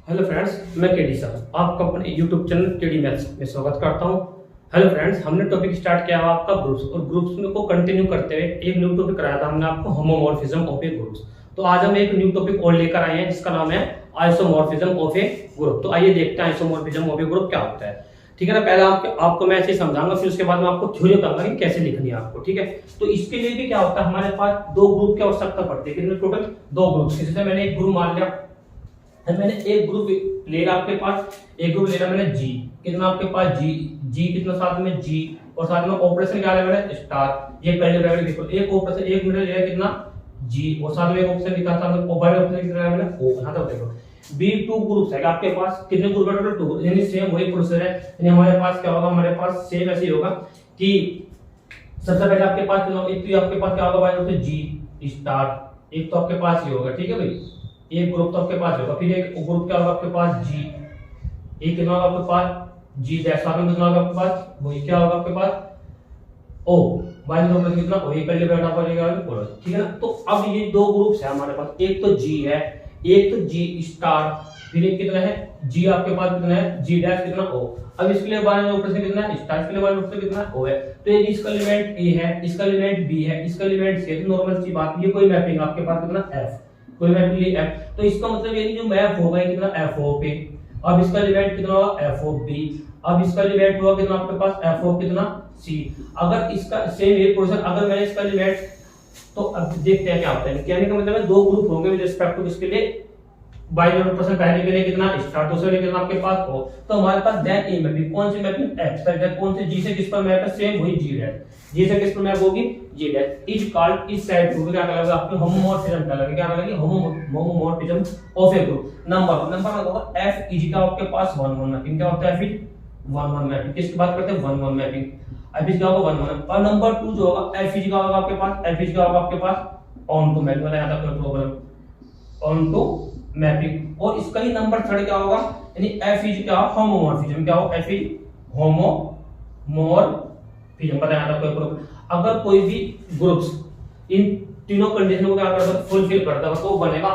Hello friends, मैं KD sir आपका अपने यूट्यूब चैनल केडी मैथ्स में स्वागत करता हूं। हेलो फ्रेंड्स, हमने टॉपिक स्टार्ट किया हुआ आपका ग्रुप्स और ग्रुप्स में को कंटिन्यू करते हुए एक न्यू टॉपिक कराया था हमने आपको होमोमॉर्फिज्म ऑफ ए ग्रुप्स। तो आज हम एक न्यू टॉपिक और लेकर आए हैं जिसका नाम है आइसोमॉर्फिज्म ऑफ ए ग्रुप। तो आइए देखते हैं आइसोमॉर्फिज्म ऑफ ए ग्रुप क्या होता है। ठीक है ना, पहले आपको मैं ऐसे ही समझाऊंगा, फिर उसके बाद मैं आपको थ्योरी बताऊंगा कि कैसे लिखनी है आपको। ठीक है, तो इसके लिए भी क्या होता है, हमारे पास दो ग्रुप की आवश्यकता पड़ती है। कितने टोटल? दो ग्रुप। जैसे मैंने एक ग्रुप मान लिया, मैंने एक ग्रुप लेगा आपके पास, एक ग्रुप लेना मैंने जी, कितना आपके पास जी, जी कितना साथ में जी, और साथ में ऑपरेशन क्या है मैंने स्टार। ये पहले ब्रैकेट देखो, एक ऑपरेशन एक मिनट लेगा कितना जी, और साथ में एक ऑप्शन लिखा था मैंने ओवर ऑप्शन कितना है मैंने ओ। यहां तक देखो बी टू ग्रुप्स है आपके पास, कितने ग्रुप है टोटल? टू, यानी सेम वही प्रोसेसर है। यानी हमारे पास क्या होगा, हमारे पास सेम ऐसे ही होगा कि सबसे पहले आपके पास एक तो आपके पास क्या होगा भाई, जी स्टार, एक तो आपके पास ही होगा। ठीक है भाई, एक ग्रुप तो आपके पास होगा, फिर एक ग्रुप क्या होगा आपके पास जी, एक कितना होगा आपके पास जी डैश, साथ में कितना होगा आपके पास वही क्या होगा आपके पास ओ, बाई ग्रुप में कितना वही कर ले बैठा पड़ेगा। ठीक है ना, तो अब ये दो ग्रुप्स है हमारे पास, एक तो जी है, एक तो जी स्टार, फिर एक कितना है जी आपके पास कितना है जी डैश कितना ओ। अब इसके लिए बाई ऊपर से कितना है स्टार, इसके लिए बाई ऊपर से कितना ओ है। तो ये इसका एलिमेंट ए है, इसका एलिमेंट बी है, इसका एलिमेंट सी है। नॉर्मल सी बात, ये कोई मैपिंग आपके पास कितना एफ, कोई मैप लिए एफ, तो इसका मतलब ये जो मैप होगा कितना एफ ऑफ ए। अब इसका एलिमेंट कितना होगा एफ ऑफ बी, अब इसका एलिमेंट होगा कितना आपके पास एफ ऑफ कितना सी। अगर इसका सेम ये प्रोसेस, अगर मैंने इसका एलिमेंट, तो अब देखते हैं क्या होता है। कहने का मतलब है दो ग्रुप होंगे विद रिस्पेक्ट टू इसके लिए बाइनरी पर्सन, पहले के लिए कितना स्टार, दूसरे के लिए कितना आपके पास हो। तो हमारे पास दैट ए मैपिंग, कौन सी मैपिंग एफ से, कौन से जी से किस पर मैप है, सेम वही जी डैश, जी से किस पर मैप होगी जी डैश। इज कॉल्ड इस साइड ग्रुप क्या लगेगा आपके होमोमॉर्फिज्म क्या लगेगा, क्या लगेगा homomorphism of A group. Number होगा एफ इज का आपके पास 1 1 मैपिंग, क्या होता है फिर 1 1 मैपिंग, किसकी बात करते हैं 1 1 मैपिंग। एफ इज का होगा 1 1, और नंबर 2 जो होगा एफ इज का होगा आपके पास, एफ इज का होगा आपके पास ऑन टू मैपिंग, वाला यहां तक प्रॉब्लम ऑन टू मैपिंग। और इसका ही नंबर थर्ड क्या होगा, यानी एफ इज क्या होमोमॉर्फिज्म, क्या हो एफ इज होमोमॉर्फिज्म, पता है कोई प्रॉब्लम। अगर कोई भी ग्रुप्स इन तीनों कंडीशन को क्या करता है फुलफिल करता है, तो बनेगा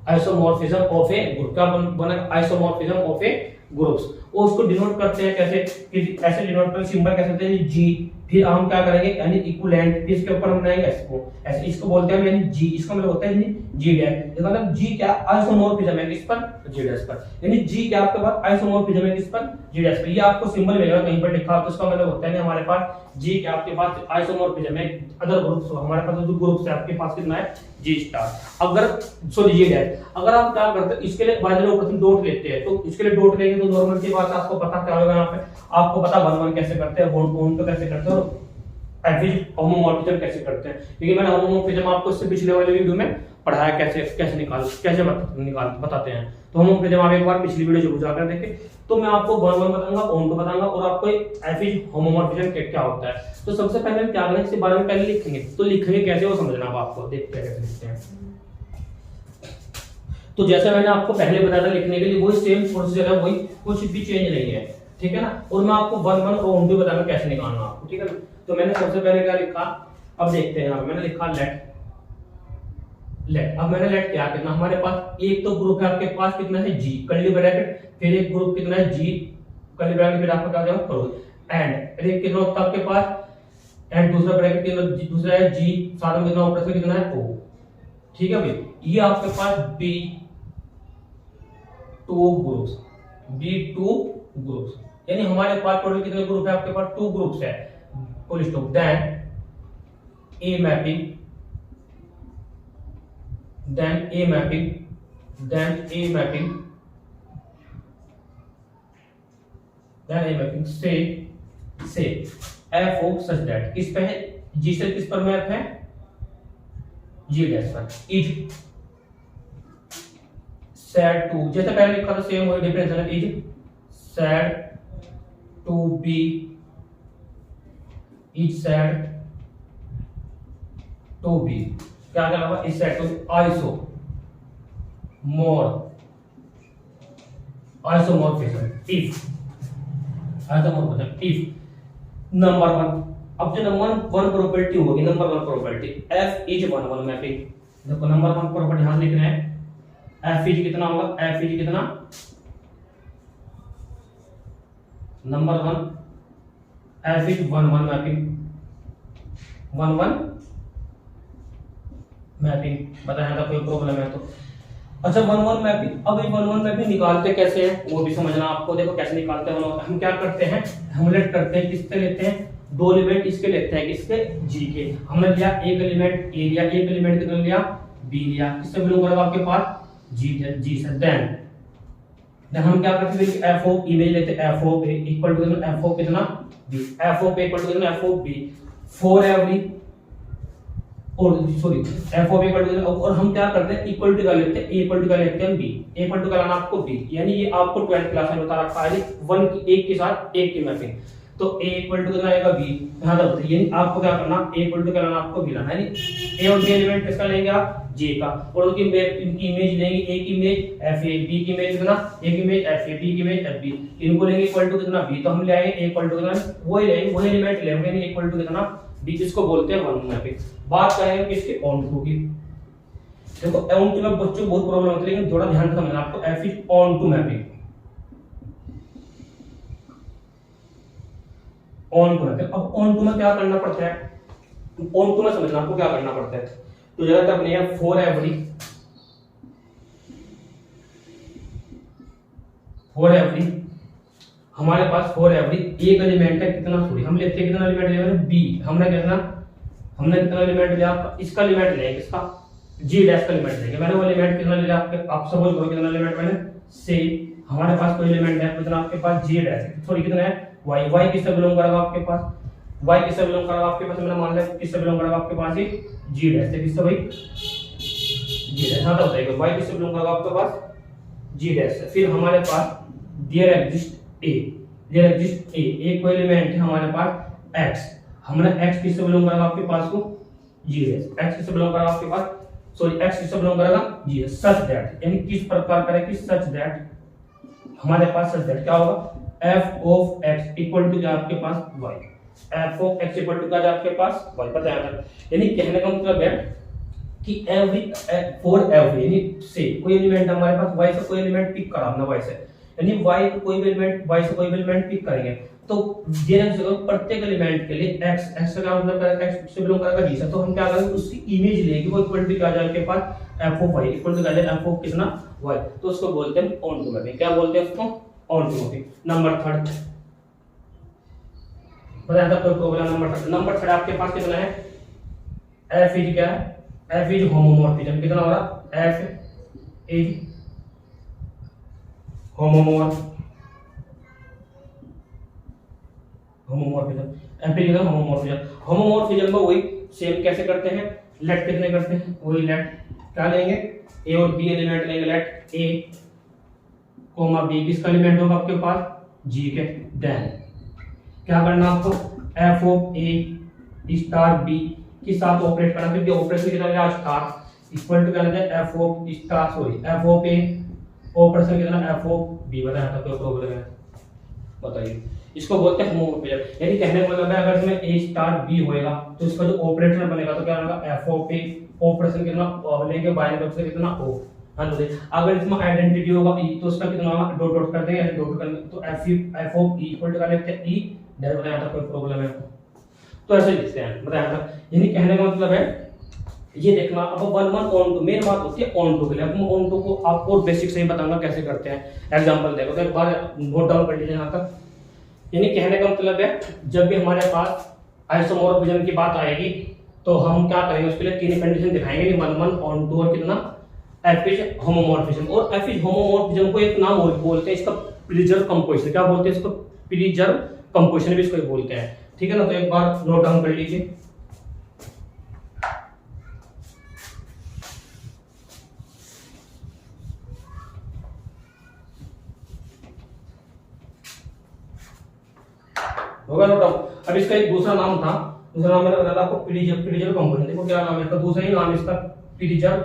आइसोमॉर्फिज्म ऑफ ए ग्रुप। क्या बनेगा आइसोमॉर्फिज्म ऑफ ए ग्रुप्स। और उसको डिनोट करते हैं कैसे, कि ऐसे डिनोट करते सिंबल कैसे होते हैं जी, फिर हम क्या करेंगे यानी इक्विवेलेंट, इसके ऊपर हम बनाएंगे इसको ऐसे, इसको बोलते हैं यानी जी, इसका मतलब होता है जी डैश, मतलब जी क्या आइसोमॉर्फिज्म है किस पर जी डैश पर, यानी जी क्या आपके पास आइसोमॉर्फिज्म है किस पर जी डैश पर। ये आपको सिंबल मिलेगा कहीं पर लिखा, तो इसका मतलब होता है हमारे पास जी क्या आपके पास आइसोमॉर्फिज्म है अदर ग्रुप्स, हमारे पास जो ग्रुप्स है आपके पास कितना है जी स्टार। अगर सॉरी जी डैश, अगर आप क्या करते हैं इसके लिए बाइनरी ऑपरेशन डॉट लेते हैं, तो इसके लिए डॉट लेंगे तो नॉर्मल सी बात आपको पता क्या होगा, यहाँ पे आपको पता 1 1 कैसे करते हैं, वन तो कैसे करते हैं, होमोमॉर्फिज्म कैसे करते हैं। क्योंकि मैंने होमोमॉर्फिज्म आपको इससे पिछले वाले वीडियो में पढ़ाया कैसे कैसे बताते हैं। तो होमोमॉर्फिज्म आप एक बार पिछली वीडियो जरूर जाकर देखें। तो मैं आपको 1 1 बताऊंगा, ऑन टू बताऊंगा, और आपको एफ इज होमोमॉर्फिज्म क्या होता है। तो सबसे पहले हम क्या करेंगे, इसके बारे में पहले लिखेंगे, तो लिखेंगे कैसे वो समझना अब आपको, देखते हैं कैसे लिखते हैं। तो जैसे मैंने आपको पहले बताया था लिखने के लिए, वही सेम प्रोसीजर है, वही कुछ भी चेंज नहीं है। ठीक है ना, और मैं आपको 1 1 और ऑन टू बताऊंगा कैसे निकालना आपको। ठीक है ना, तो मैंने सबसे पहले क्या लिखा, अब देखते हैं, यहाँ मैंने लिखा लेट। अब मैंने लेट क्या कितना, हमारे पास एक तो ग्रुप है आपके पास कितना है जी कर्ली ब्रैकेट, फिर एक ग्रुप कितना है जी कर्ली ब्रैकेट, फिर आपका क्या जाएगा करो एंड, एक कितना होता है आपके पास एंड, दूसरा ब्रैकेट कितना दूसरा है जी, साथ में कितना ऑपरेशन कितना है ओ। ठीक है भाई, ये आपके पास बी टू ग्रुप्स, यानी हमारे पास टोटल कितने ग्रुप है आपके पास 2 ग्रुप्स है। Full stop, then a mapping, से एफ ऑफ सच दैट, किस पे है जी से किस पर मैप है जी डैश पर, इज सेड टू, जैसे पहले लिखा था सेम वही डिफरेंस है, is said to be, is said to be, क्या क्या लगा is said to isomorphism if number 1। अब जो नंबर 1 प्रॉपर्टी होगी, number 1 property f is 1 1 mapping, देखो नंबर 1 प्रॉपर्टी यहां लिखना है एफ इज कितना होगा, एफ इज कितना, number 1, F is 1 1 mapping, 1 1 mapping. बताया था कोई प्रॉब्लम है तो। अच्छा 1 1 मैपिंग, अब ये 1 1 मैपिंग निकालते कैसे हैं वो भी समझना आपको। देखो कैसे निकालते हैं, हम क्या करते हैं, हेमलेट करते हैं, किससे लेते हैं, 2 एलिमेंट इसके लेते हैं, किसके, जी के। हमने लिया एक एलिमेंट ए लिया, एक एलिमेंट कितना लिया, बी लिया, किससे बिलोंग करेगा आपके पास, जी से। देन हम क्या करते हैं, एफ ऑफ इमेज लेते हैं, F of A equal to F of कितना, B, F of A equal to F of B for every, और sorry F of equal to, और हम क्या करते हैं, इक्वल टू का लेते हैं, ए इक्वल टू का लेते हैं बी, ए इक्वल टू का लाना आपको बी, यानी ये आपको 12th क्लास में बता रखा है 1 की एक के साथ एक की मैपिंग। तो a इक्वल टू कितना आएगा, b, यहां तक बताइए, यानी आपको क्या करना, a इक्वल टू क्या लाना, आपको b लाना है। a और b एलिमेंट किसका लेंगे आप, j का, और उनकी इनकी इमेज लेंगे, a की इमेज f a, b की इमेज कितना, a की इमेज f a, b की इमेज f b, इनको लेंगे इक्वल टू कितना b, तो हम ले आएंगे a इक्वल टू कितना, वही लेंगे, वही एलिमेंट लेंगे, यानी इक्वल टू कितना b, जिसको बोलते हैं 1 मैपिंग। बात करेंगे किसके, ऑन टू की। देखो ऑन टू में बच्चों बहुत प्रॉब्लम होती है, लेकिन थोड़ा ध्यान से समझना आपको, f is onto mapping, onto mapping. अब ऑन टू में क्या करना पड़ता है, ऑन टू में समझना आपको क्या करना पड़ता है। तो जरा तक नहीं है, फॉर एवरी हमारे पास फॉर एवरी एक एलिमेंट है कितना, सॉरी हम लेते हैं कितना एलिमेंट लिया, बी, हमने कितना एलिमेंट लिया, इसका एलिमेंट लेंगे, इसका जी डैश का एलिमेंट लेंगे। मैंने वो एलिमेंट कितना लिया, आपके आप सपोज करो कितना एलिमेंट मैंने, से हमारे पास कोई एलिमेंट है कितना, आपके पास जी डैश, सॉरी कितना है, y, y किससे बिलोंग करेगा आपके पास, y किससे बिलोंग करेगा आपके पास, मैंने मान लिया किससे बिलोंग करेगा आपके पास, ये g डैश से, किससे भाई, g डैश, हां तो बताइएगा y किससे बिलोंग करेगा आपके पास, g डैश से। फिर हमारे पास देयर एग्जिस्ट a, एक कोई एलिमेंट है हमारे पास x, हमने x किससे बिलोंग करेगा आपके पास को, g डैश, x किससे बिलोंग करेगा आपके पास, सॉरी x किससे बिलोंग करेगा, g डैश, सच दैट, यानी किस प्रकार का है कि सच दैट, हमारे पास सच दैट क्या होगा, f of x equal to क्या आपके पास y, f of x equal to क्या आपके पास y, पता है ना। यानी कहने का मतलब है कि एवरी फॉर एवरी, यानी से कोई एलिमेंट हमारे पास y से कोई एलिमेंट पिक करा हमने y से, यानी y को कोई भी एलिमेंट y से कोई भी एलिमेंट पिक करेंगे, तो जेनेरेट जगह प्रत्येक एलिमेंट के लिए x का क्या मतलब है, x से बिलोंग करेगा g से, तो हम क्या करेंगे उसकी इमेज लेके वो इक्वल टू क्या आ जाए आपके पास, f of y equal to क्या आ जाए, f of कितना y, तो उसको बोलते हैं ऑन टू मैपिंग। क्या बोलते हैं उसको, ऑन टू मैपिंग। नंबर 3 बताया था कोई प्रॉब्लम, नंबर 3 आपके पास कितना है, f इज क्या है, f इज होमोमॉर्फिज्म, कितना हो रहा, f is homomorphism, f is homomorphism को वही सेम कैसे करते हैं, लेट कितने करते हैं, वही लेट क्या लेंगे, a और b एलिमेंट लेंगे, लेट a कोमा बी, किसका एलिमेंट होगा आपके पास, g के। देन क्या करना आपको, f of a star b के साथ ऑपरेट करना, क्योंकि ऑपरेशन कितना है, स्टार इक्वल टू क्या होता है, f of star, sorry f of a operation कितना, f ऑफ b। बताया था कोई प्रॉब्लम है, बताइए। इसको बोलते हैं होमोमॉर्फिज्म, यानी कहने का मतलब है अगर इसमें a स्टार b होएगा तो इसका जो ऑपरेटर बनेगा तो क्या होगा, f ऑफ a ऑपरेशन कितना लेंगे, बाइनरी ऑपरेशन कितना o, हाँ तो अगर इसमें आइडेंटिटी होगा e तो उसका कितना होगा, डॉट डॉट कर देंगे, ऐसे डॉट कर देंगे, तो f of e equal to क्या लिखते हैं, e डैश। बताया था कोई प्रॉब्लम है तो ऐसे लिखते हैं, बताया था। यानी कहने का मतलब है ये देखना। अब 1 1 ऑन टू मेन बात होती है ऑन टू के लिए, अब मैं ऑन टू को आपको बेसिक से ही बताऊंगा कैसे करते हैं, एग्जांपल देखो तो एक बार नोट डाउन कर लीजिए यहां तक। यानी कहने का मतलब है जब भी हमारे पास आइसोमॉर्फिज्म की बात आएगी तो हम क्या करेंगे, उसके लिए 3 कंडीशन दिखाएंगे, 1 1 ऑन टू और कितना, f इज होमोमॉर्फिज्म। और f इज होमोमॉर्फिज्म को एक नाम और बोलते हैं इसका, प्रिजर्व कंपोजिशन। क्या बोलते हैं इसको, प्रिजर्व कंपोजिशन भी इसको बोलते हैं, ठीक है ना। तो एक बार नोट डाउन कर लीजिए। होगा नोट डाउन। अब इसका एक दूसरा नाम था, दूसरा नाम मैंने बताया था आपको, प्रिजर्व कंपोजिशन। देखो क्या नाम है इसका, दूसरा ही नाम इसका प्रिजर्व,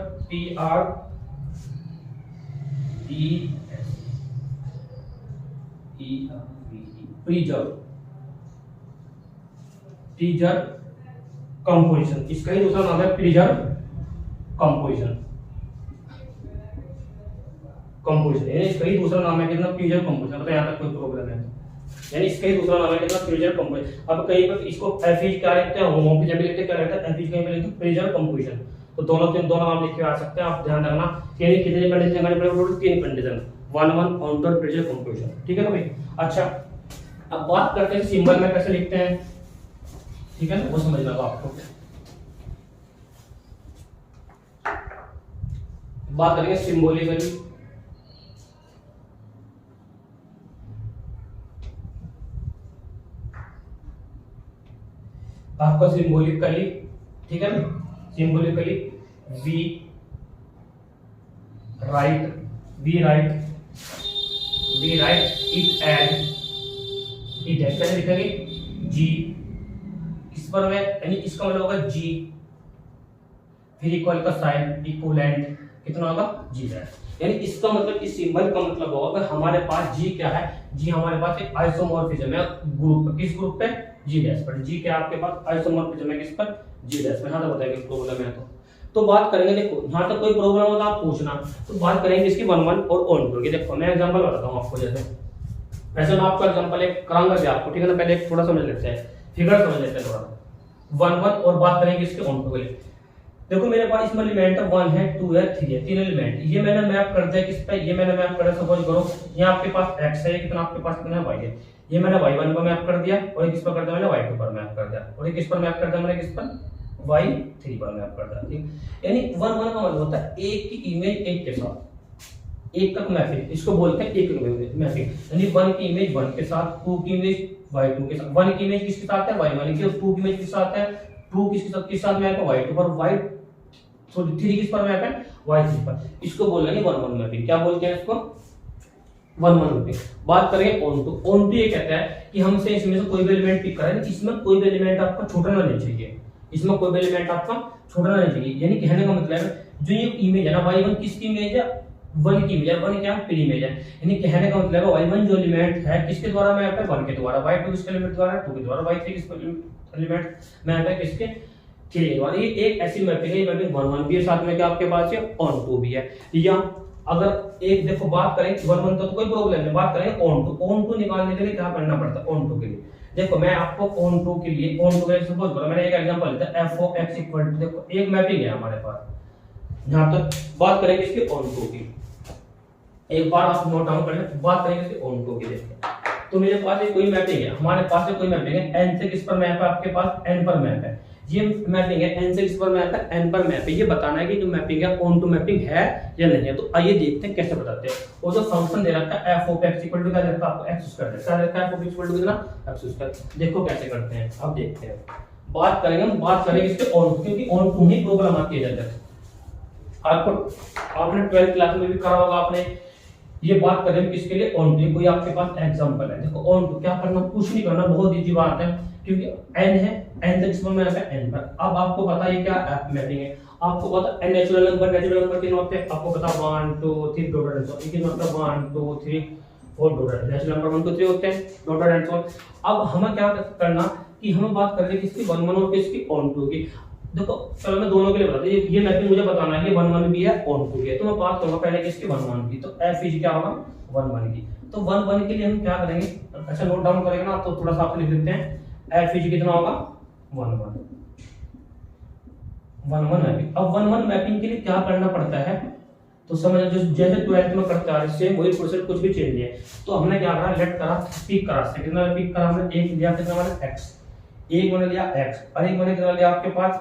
प्रिजर्व कंपोजिशन, इसका ही दूसरा नाम है प्रिजर्व कंपोजिशन। कंपोजिशन, यानी इसका ही दूसरा नाम है कितना, फ्यूजन कंपोजिशन। मतलब यहाँ तक कोई प्रॉब्लम है तो, यानी इसका ही दूसरा नाम है कितना, फ्यूजन कंपोजिशन। अब कहीं पर इसको एफिज क्या लिखते हैं, होमोफिज भी लिखते हैं, क्या लिखते हैं एफिज, कहीं पे लिखते हैं फ्यूजन कंपोजिशन। तो दोनों नाम लिख के आ सकते हैं, आप ध्यान रखना। यानी कितने कंडीशन लगाने पड़ेंगे, total 3 condition, 1 1 onto fusion composition, ठीक है ना भाई। अच्छा अब बात करते हैं सिंबल में कैसे लिखते हैं, ठीक है ना, वो समझना होगा आपको। बात करेंगे सिंबॉलिकली। आपका सिंबॉलिकली, ठीक है ना, symbolically we write it and it है, कैसे लिखेंगे, जी इस पर में, यानी इसका मतलब होगा जी, फिर इक्वल का साइन इक्विवेलेंट कितना होगा जी है। यानी इसका मतलब, इस सिंबल का मतलब होगा कि हमारे पास जी क्या है, जी हमारे पास एक आइसोमॉर्फिज्म है ग्रुप, किस ग्रुप पे, जी डैश पर। जी क्या आपके पास आइसोमॉर्फिज्म है किस पर, जी डैश में। हाँ तो बताएंगे प्रॉब्लम है तो बात करेंगे। देखो यहाँ तक कोई प्रॉब्लम हो तो आप पूछना। तो बात करेंगे इसकी 1 1 और ऑन टू की। देखो मैं एग्जांपल बताता हूँ आपको, जैसे वैसे मैं आपको एग्जांपल एक कराऊंगा भी आपको, ठीक है ना। पहले थोड़ा समझ लेते हैं, फिगर समझ लेते हैं थोड़ा। 1 1 और बात करेंगे इसके ऑन टू के लिए। देखो मेरे पास इसमें एलिमेंट है 1 है 2 है 3 है, 3 एलिमेंट। ये मैंने मैप कर दिया किस पे, ये मैंने मैप कर दिया, सपोज करो ये आपके पास x है, कितना आपके पास कितना है y है। ये मैंने y1 पर मैप कर दिया और ये किस पर कर दिया, मैंने y2 पर मैप कर दिया, और ये किस पर मैप कर दिया, मैंने किस पर, y3 पर मैप कर दिया, ठीक। यानी 1 1 का मतलब होता है एक की इमेज एक के साथ, एक तक मैपिंग, इसको बोलते हैं एक मैपिंग। यानी 1 की इमेज 1 के साथ, 2 की इमेज y2 के साथ, 1 की इमेज किसके साथ है, y1 की, और 2 की इमेज किसके साथ है, 2 किसके साथ मैप है, y2 पर, y सॉरी 3 किस पर मैप है, y3 पर। इसको बोल रहे हैं 1 1 मैपिंग। क्या बोलते हैं इसको, 1 1 मैपिंग। बात करेंगे ऑन टू। ऑन टू ये कहता है कि हमसे इसमें से कोई भी एलिमेंट पिक करें, इसमें कोई भी एलिमेंट आपका छूटना नहीं चाहिए, इसमें कोई भी एलिमेंट आपका छूटना नहीं चाहिए। यानी कहने का मतलब है जो ये इमेज है ना y1 किसकी इमेज है, 1 की इमेज है, 1 क्या प्री इमेज है। यानी कहने का मतलब है y1 जो एलिमेंट है किसके द्वारा मैप है, 1 के द्वारा, y2 किसके एलिमेंट द्वारा, 2 के द्वारा, y3 किसके एलिमेंट मैप है, किसके, ठीक है। ये एक ऐसी मैपिंग है, मैपिंग 1 1 भी है, साथ में क्या आपके पास है ऑन टू भी है। या अगर एक देखो बात करें 1 1 तो कोई प्रॉब्लम नहीं, बात करें ऑन टू। ऑन टू निकालने के लिए क्या करना पड़ता है, ऑन टू के लिए देखो मैं आपको ऑन टू के लिए, ऑन टू के लिए सपोज करो मैंने एक एग्जांपल लिया था f of x equal to, देखो एक मैपिंग है हमारे पास। यहां तक बात करेंगे इसके ऑन टू की, एक बार आप नोट डाउन कर लें। बात करेंगे इसके ऑन टू की। देखो तो मेरे पास एक कोई मैपिंग है, हमारे पास एक कोई मैपिंग है, n से किस पर मैप है, आपके पास n पर मैप है। ये मैपिंग है n से किस पर मैप है, n पर मैप है। ये बताना है कि जो मैपिंग है ऑन टू मैपिंग है या नहीं है। तो आइए देखते हैं कैसे बताते हैं। वो जो फंक्शन दे रखा है f of x equal to क्या दे रखा है आपको, x स्क्वायर दे रखा है, f of x equal to कितना, x स्क्वायर। देखो कैसे करते हैं, अब देखते हैं। बात करेंगे हम, बात करेंगे इसके ऑन टू, क्योंकि ऑन टू ही प्रॉब्लम आती है। जब आपको आपने 12th क्लास में भी करा होगा आपने, ये बात करें किसके लिए, ऑन टू। कोई आपके पास एग्जांपल है, देखो ऑन टू क्या करना, कुछ नहीं करना, बहुत इजी बात है, क्योंकि n है, n तक इसमें मैप है n पर। अब आपको पता है क्या मैपिंग है, आपको पता है नेचुरल नंबर कितने होते हैं, आपको पता 1 2 3 डॉटेड एंड सो, कितने होते हैं 1 2 3 4 डॉटेड, नेचुरल नंबर 1 2 3 होते हैं डॉटेड एंड सो। अब हमें क्या करना कि हमें बात कर रहे हैं किसकी, 1 1 और किसकी, ऑन टू की। देखो चलो मैं दोनों के लिए बताता हूं, ये मैपिंग मुझे बताना है कि 1 1 भी है ऑन टू भी है। तो मैं बात करूंगा पहले किसकी, 1 1 की। तो f इज क्या होगा, 1 1 की। तो 1 1 के लिए हम क्या करेंगे, अच्छा नोट डाउन करेंगे ना, तो थोड़ा सा आप लिख देते हैं। f इज कितना होगा, 1 1 मैपिंग। अब 1 1 मैपिंग के लिए क्या करना पड़ता है, तो समझ जैसे 12th में करते आ रहे सेम वही प्रोसेस, कुछ भी चेंज नहीं है। तो हमने क्या करा, लेट करा, पिक करा, कितना पिक करा हमने, एक लिया कितना मैंने x, एक मैंने लिया x, और एक मैंने कितना लिया आपके पास,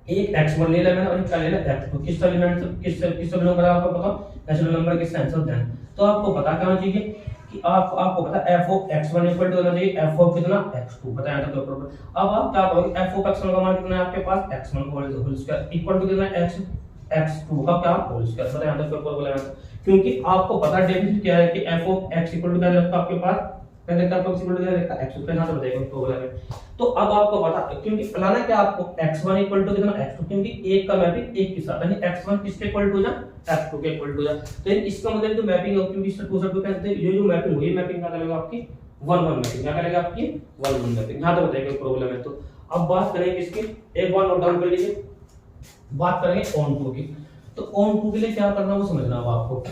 एक x1 ले लिया मैंने, और एक क्या ले लिया x2। किस एलिमेंट किस बिलोंग कर रहा है आपको पता, नेचुरल नंबर के सेंस ऑफ देन। तो आपको पता क्या होना चाहिए कि आपको पता f of x1 equal to होना चाहिए f of कितना, x2 पता है तो प्रॉब्लम। अब आप क्या करोगे, f of x1 का मान कितना है आपके पास, x1 whole square equal to कितना x2 का क्या होल स्क्वायर, पता है तो प्रॉब्लम है। क्योंकि आपको पता डेफिनेशन क्या है कि f of x equal to क्या है आपके पास, पहले का x इक्वल टू क्या है x पे, ना तो बताइए प्रॉब्लम है। तो अब आपको पता, क्योंकि फलाना क्या आपको x1 इक्वल टू कितना, x2, क्योंकि एक का मैपिंग एक के साथ, यानी x1 किसके इक्वल टू जा, x2 के इक्वल टू जा। तो इसका मतलब जो मैपिंग है, क्योंकि इससे 2 से 2 कहते हैं, ये जो मैपिंग हुई मैपिंग क्या करेगा आपकी 1 1 मैपिंग, क्या करेगा आपकी 1 1 मैपिंग। यहां तो बताइए कोई प्रॉब्लम है तो। अब बात करेंगे इसकी, एक बार नोट डाउन कर लीजिए, बात करेंगे ऑन टू की। तो ऑन टू के लिए क्या करना वो समझना होगा आपको।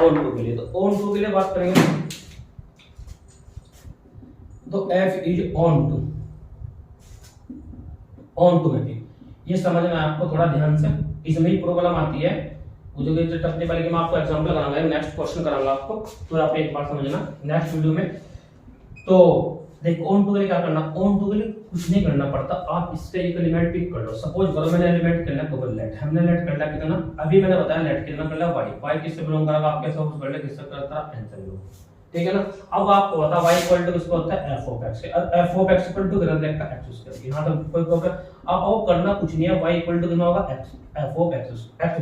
ऑन टू के लिए, तो ऑन टू के लिए बात करेंगे तो F is onto mapping. ये समझ में आपको थोड़ा ध्यान से, इसमें ही प्रॉब्लम आती है मुझे जो टपने वाले मैं आपको एग्जांपल कराऊंगा, नेक्स्ट क्वेश्चन कराऊंगा आपको, तो आप एक बार समझना नेक्स्ट वीडियो में। तो देखो ऑन टू के लिए क्या करना, ऑन टू के लिए कुछ नहीं करना पड़ता, आप इससे एक एलिमेंट पिक कर लो। सपोज करो मैंने एलिमेंट करना है लेट, हमने लेट कर लिया कितना, अभी मैंने बताया लेट कितना कर लिया y किससे बिलोंग करेगा, आपके सपोज कर ले किससे करता है n से बिलोंग, ठीक है ना। अब आपको बता y इक्वल टू किसको होता है f ऑफ x, और f of x equal to कितना देगा x स्क्वायर, यहां तक कोई प्रॉब्लम। अब वो करना कुछ नहीं है, y इक्वल टू कितना होगा x f of x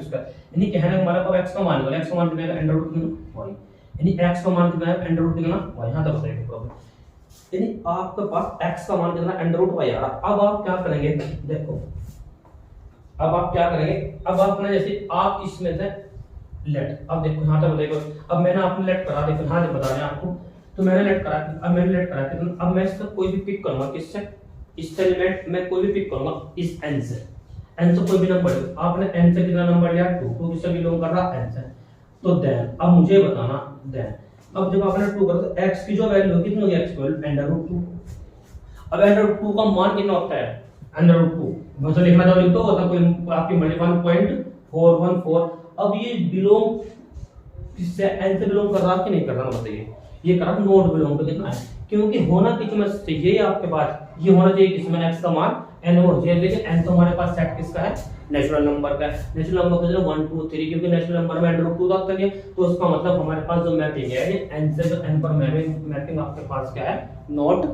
square, यानी कहने का हमारे पास x का मान है, x का मान कितना है अंडर रूट कितना y, यानी x का मान कितना है अंडर रूट कितना y, यहां तक बताइए प्रॉब्लम, यानी आपके पास x का मान कितना अंडर रूट y आ रहा। अब आप क्या करेंगे, देखो अब आप क्या करेंगे, अब आपने जैसे आप इसमें से लेट, अब देखो यहां तक देखो, अब मैंने आपने लेट करा, देखो यहां से बता रहे हैं आपको, तो मैंने लेट करा, अब मैंने लेट करा, अब मैं इससे कोई भी पिक करूंगा, किससे, इस एलिमेंट मैं कोई भी पिक करूंगा इस n से, n से कोई भी नंबर, आपने n से कितना नंबर लिया 2, 2 किससे बिलोंग कर रहा n से, तो देन अब मुझे बताना देन, अब जब आपने 2 करा तो x की जो वैल्यू कितनी होगी, x इक्वल अंडर रूट 2, अब अंडर रूट 2 का मान कितना होता है अंडर रूट 2, मतलब लिखना चाहो लिख दो, होता कोई आपकी मल्टीपल 1.414, अब ये बिलोंग किससे, n से बिलोंग कर रहा कि नहीं कर रहा, बताइए, ये कर रहा नॉट बिलोंग तो कितना है, क्योंकि होना किसमें चाहिए आपके पास, ये होना चाहिए किसमें x का मान n होना चाहिए, लेकिन n तो हमारे पास सेट किसका है, नेचुरल नंबर का है, नेचुरल नंबर का 1 2 3, क्योंकि नेचुरल नंबर में अंडर रूट 2 आता है, तो उसका मतलब हमारे पास जो मैपिंग है ये n से n पर मैपिंग आपके पास क्या है, नॉट,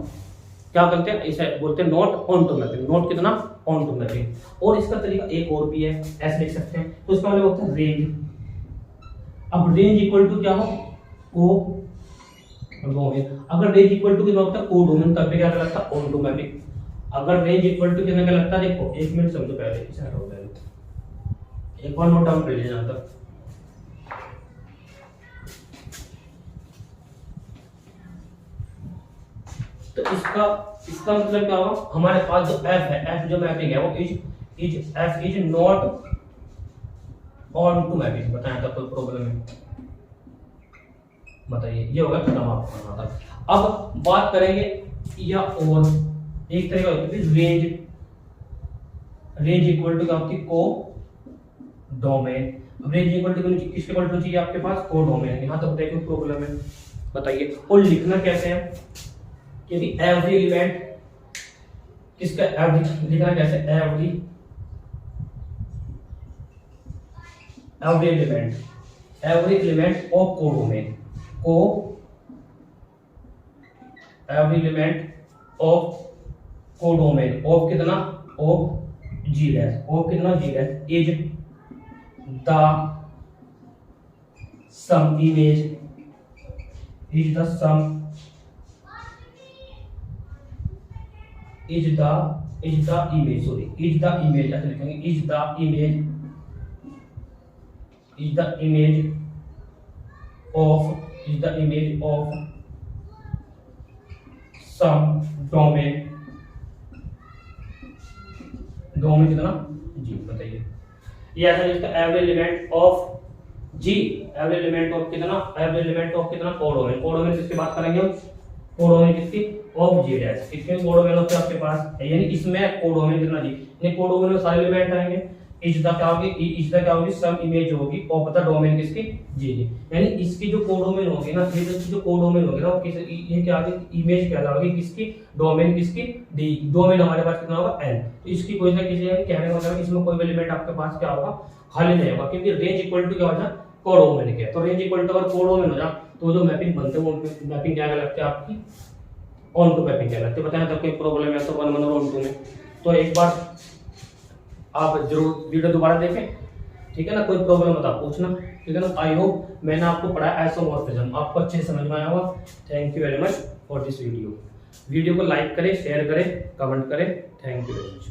क्या करते हैं इसे बोलते हैं not onto mapping, not कितना ऑन टू मैपिंग। और इसका तरीका एक और भी है, ऐसे लिख सकते हैं, तो इसका मतलब होता है रेंज, अब रेंज इक्वल टू क्या हो, को डोमेन, अगर रेंज इक्वल टू कितना होता है को डोमेन, तब भी क्या लगता है ऑन टू मैपिंग, अगर रेंज इक्वल टू कितना का लगता है, देखो एक मिनट समझो पहले इसे हटाओ, पहले एक बार नोट डाउन कर लीजिए यहां तक, तो इसका मतलब क्या होगा, हमारे पास जो f है, f जो मैपिंग है वो f is not onto mapping, बताएं तो कोई प्रॉब्लम है, बताइए, ये होगा खत्म आपको करना था। अब बात करेंगे या और एक तरीका होती है रेंज, रेंज इक्वल टू क्या होती है को डोमेन, अब रेंज इक्वल टू किसके इक्वल टू चाहिए आपके पास, को डोमेन, यहां तक देखो प्रॉब्लम है, बताइए। और लिखना कैसे है, क्योंकि एवरी एलिमेंट किसका, एवरी लिखना कैसे, एवरी एलिमेंट ऑफ को डोमेन, को एवरी एलिमेंट ऑफ को डोमेन, ऑफ कितना, ऑफ जी डैश, ऑफ कितना G dash is the some image, is the some, is the image, sorry is the image, ऐसे लिखेंगे is the image of some domain, domain कितना G, बताइए, ये ऐसा लिखता है every element of G, every element of कितना को डोमेन, को डोमेन किसकी बात करेंगे हम, को डोमेन किसकी, ऑफ जी डैश, इसमें को डोमेन ऑफ आपके पास है, यानी इसमें को डोमेन कितना जी, यानी को डोमेन में सारे एलिमेंट आएंगे, इज द क्या होगी सम इमेज होगी ऑफ द डोमेन किसकी जी, यानी इसकी जो को डोमेन होगी ना, इसकी जो को डोमेन होगी ना, ये क्या होगी, इमेज कहलाएगी किसकी, डोमेन किसकी डी, डोमेन हमारे पास कितना होगा n, तो इसकी कोई ना किसी कहने का मतलब इसमें कोई भी एलिमेंट आपके पास क्या होगा, खाली नहीं होगा, क्योंकि रेंज इक्वल टू क्या हो जाए को डोमेन के, तो रेंज इक्वल टू अगर को डोमेन हो जाए तो जो मैपिंग बनते हैं वो मैपिंग क्या लगती है आपकी, ऑन टू मैपिंग कहलाती है, बताएं तो कोई प्रॉब्लम है तो 1 1 और ऑन टू में, तो एक बार आप जरूर वीडियो दोबारा देखें, ठीक है ना, कोई प्रॉब्लम बता पूछना, ठीक है ना। आई होप मैंने आपको पढ़ाया आइसोमॉर्फिज्म, आपको अच्छे से समझ में आया होगा। Thank you very much for this video को लाइक करें, शेयर करें, कमेंट करें, थैंक यू वेरी मच।